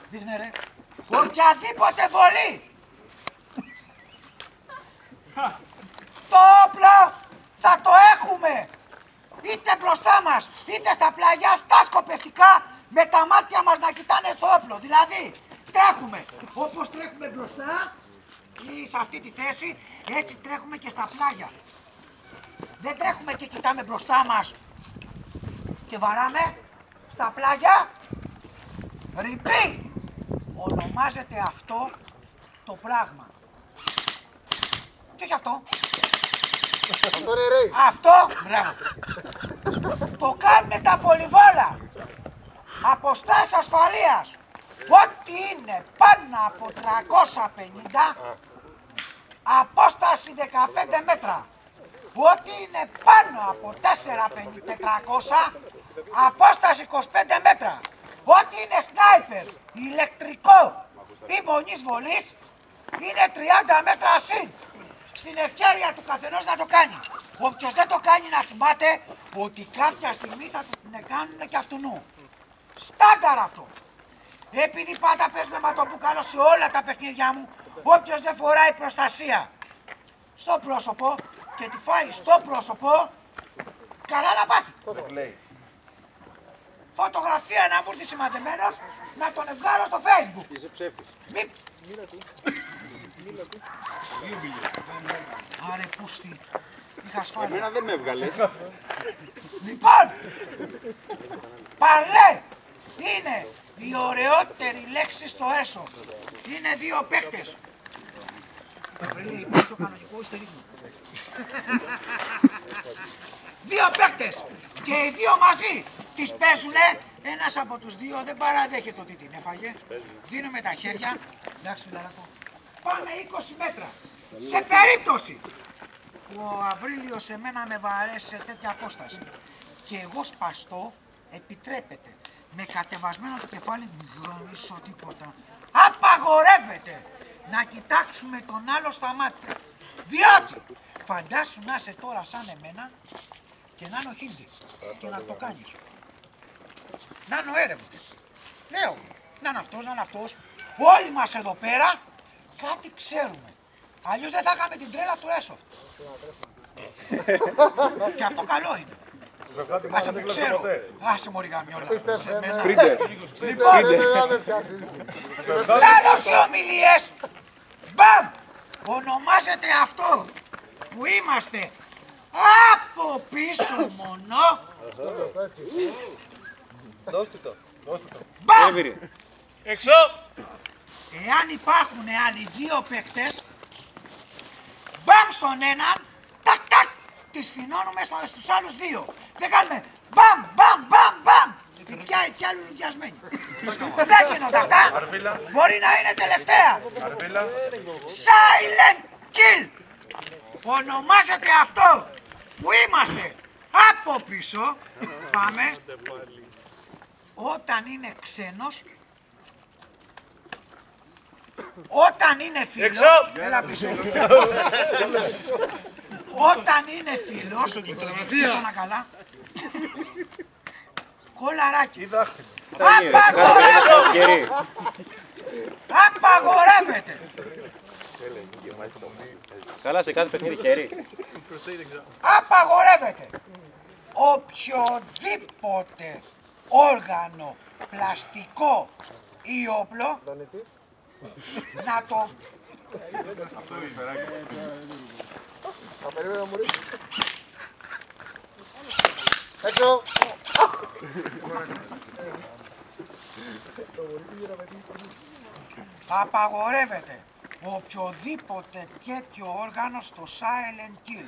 Δείχνε ρε. Οποιαδήποτε βολή. Το όπλο θα το έχουμε. Είτε μπροστά μας, είτε στα πλάγια, στα σκοπευτικά, με τα μάτια μας να κοιτάνε στο όπλο. Δηλαδή, τρέχουμε. Όπως τρέχουμε μπροστά ή σε αυτή τη θέση, έτσι τρέχουμε και στα πλάγια. Δεν τρέχουμε και κοιτάμε μπροστά μας και βαράμε στα πλάγια. Ρηπή. Ονομάζεται αυτό το πράγμα. Και όχι αυτό. Αυτό, μπράβο. Το κάνουν τα πολυβόλα. Αποστάσεις ασφαλείας. Ό,τι είναι πάνω από 350, απόσταση 15 μέτρα. Ό,τι είναι πάνω από 400, απόσταση 25 μέτρα. Ό,τι είναι σνάιπερ, ηλεκτρικό ή μονής βολής, είναι 30 μέτρα συν. Στην ευκαιρία του καθενός να το κάνει. Όποιος δεν το κάνει να θυμάται ότι κάποια στιγμή θα του την κάνουν και αυτού. Στάνταρ αυτό. Επειδή πάντα παίζουμε ματοπούκαλο σε όλα τα παιχνίδια μου, όποιος δεν φοράει προστασία στο πρόσωπο και τη φάει στο πρόσωπο, καλά να πάθει. Φωτογραφία να μου έρθει σημαδεμένος, να τον βγάλω στο Facebook. Είσαι ψεύτης. Άρε πούστη, είχα ασφάλεια. Εμένα δεν με έβγαλες. Λοιπόν, παλέ είναι η ωραιότερη λέξη στο έσω. Είναι δύο παίκτες. Απριλή, είπες το κανονικό ή στο ρίχνο. Δύο παίκτες και οι δύο μαζί τις παίζουνε. Ένας από τους δύο δεν παραδέχεται ότι την έφαγε. Δίνουμε τα χέρια. Εντάξει φιλαράκο. Πάμε 20 μέτρα. Σε περίπτωση που ο Αβρίλιος εμένα με βαρέσει σε τέτοια απόσταση και εγώ σπαστώ, επιτρέπεται με κατεβασμένο το κεφάλι, μην γονίσω τίποτα. Απαγορεύεται να κοιτάξουμε τον άλλο στα μάτια. Διότι φαντάσου να είσαι τώρα σαν εμένα και να είναι ο Χίλτη και να το κάνεις. Να είναι ο έρευνος. Λέω, να είναι αυτός, να είναι αυτός. Όλοι μας εδώ πέρα κάτι ξέρουμε. Αλλιώς δεν θα είχαμε την τρέλα του Airsoft. Και αυτό καλό είναι. Άσε μου ξέρω. Άσε μωρή γαμιόλα. Λοιπόν, τέλος οι ομιλίες. Μπαμ! Ονομάζεται αυτό που είμαστε από πίσω μονό. Δώστε το. Μπαμ! Έξω! Εάν υπάρχουν άλλοι δύο παίκτες, μπαμ στον έναν, τακ τακ, τις φινώνουμε στους άλλους δύο. Δεν κάνουμε μπαμ, μπαμ, μπαμ, μπαμ. Κι άλλοι λουδιασμένοι. Δεν γίνονται αυτά. Μπορεί να είναι τελευταία. Silent kill. Ονομάζεται αυτό που είμαστε από πίσω. Πάμε. Όταν είναι ξένος, όταν είναι φίλος, έλα πίσω. Όταν είναι φίλος, στήστα να καλά, κολαράκι. Απαγορεύεται. Καλά, σε κάθε παιχνίδι χέρι. Απαγορεύεται. Οποιοδήποτε όργανο, πλαστικό ή όπλο, να το... Έξω! Απαγορεύεται οποιοδήποτε τέτοιο όργανο στο silent kill.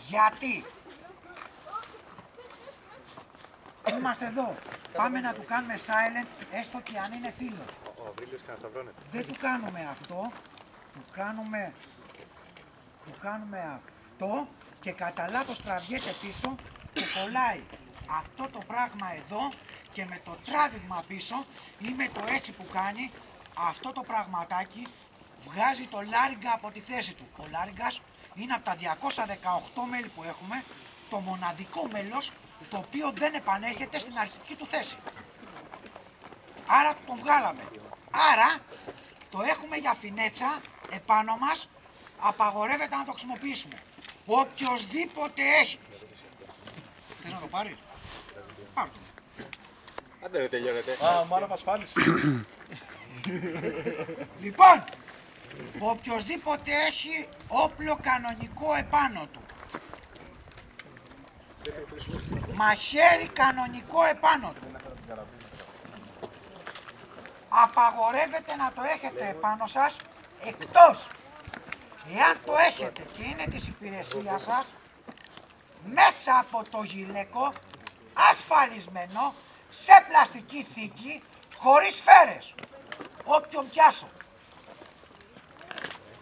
Γιατί? Είμαστε εδώ. Πάμε να του κάνουμε silent, έστω και αν είναι φίλος. Δεν του κάνουμε αυτό, του κάνουμε αυτό και κατά λάθος τραβιέται πίσω και κολλάει αυτό το πράγμα εδώ και με το τράβηγμα πίσω ή με το έτσι που κάνει, αυτό το πραγματάκι βγάζει το λάριγκα από τη θέση του. Ο λάριγκας είναι από τα 218 μέλη που έχουμε το μοναδικό μέλος το οποίο δεν επανέρχεται στην αρχική του θέση. Άρα τον βγάλαμε. Άρα το έχουμε για φινέτσα επάνω μας, απαγορεύεται να το χρησιμοποιήσουμε. Οποιοςδήποτε έχει. Θες να το πάρεις? Πάρ' το. Άντε δεν τελειώνεται. Α, μάλλον ασφάλιση. Λοιπόν, οποιοςδήποτε έχει όπλο κανονικό επάνω του. Μαχαίρι κανονικό επάνω του. Απαγορεύεται να το έχετε επάνω σας, εκτός εάν το έχετε και είναι της υπηρεσίας σας, μέσα από το γυλαίκο, ασφαλισμένο, σε πλαστική θήκη, χωρίς σφαίρες. Όποιον πιάσω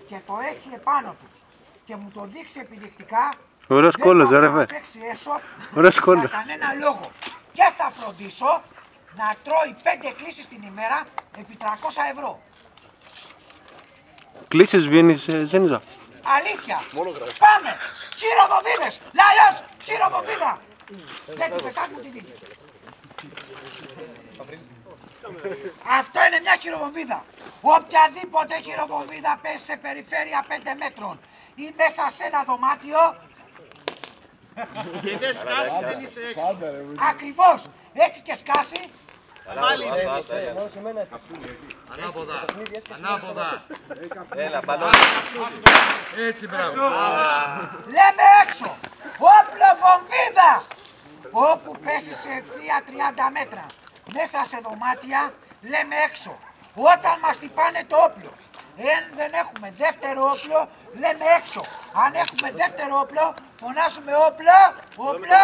και το έχει επάνω του και μου το δείξει επιδεικτικά, Ωραίος κόλλος, ρε φε. Ωραίος κόλλος. Για κανένα λόγο. Και θα φροντίσω να τρώει 5 κλήσεις την ημέρα επί 300 ευρώ. Κλήσεις βγαίνεις, Ζένιζα. Αλήθεια. Πάμε. Χειροβομβίδες. Λαϊός. Χειροβομβίδα. Λέτε κάτι μου τη δίνει. Αυτό είναι μια χειροβομβίδα. Οποιαδήποτε χειροβομβίδα πέσει σε περιφέρεια 5 μέτρων ή μέσα σε ένα δωμάτιο, Και δεν σκάσει, δεν είσαι έξω. ακριβώς έτσι και σκάσει, Πάλι Ανάποδα. Ανάποδα. Έλα, μπαλόν. Έτσι, μπράβο. λέμε έξω. Όπλο βομβίδα. Όπου πέσει σε ευθεία 30 μέτρα μέσα σε δωμάτια, λέμε έξω. Όταν μας τυπάνε το όπλο, εάν δεν έχουμε δεύτερο όπλο, λέμε έξω. Αν έχουμε δεύτερο όπλο, φωνάζουμε όπλο, όπλο.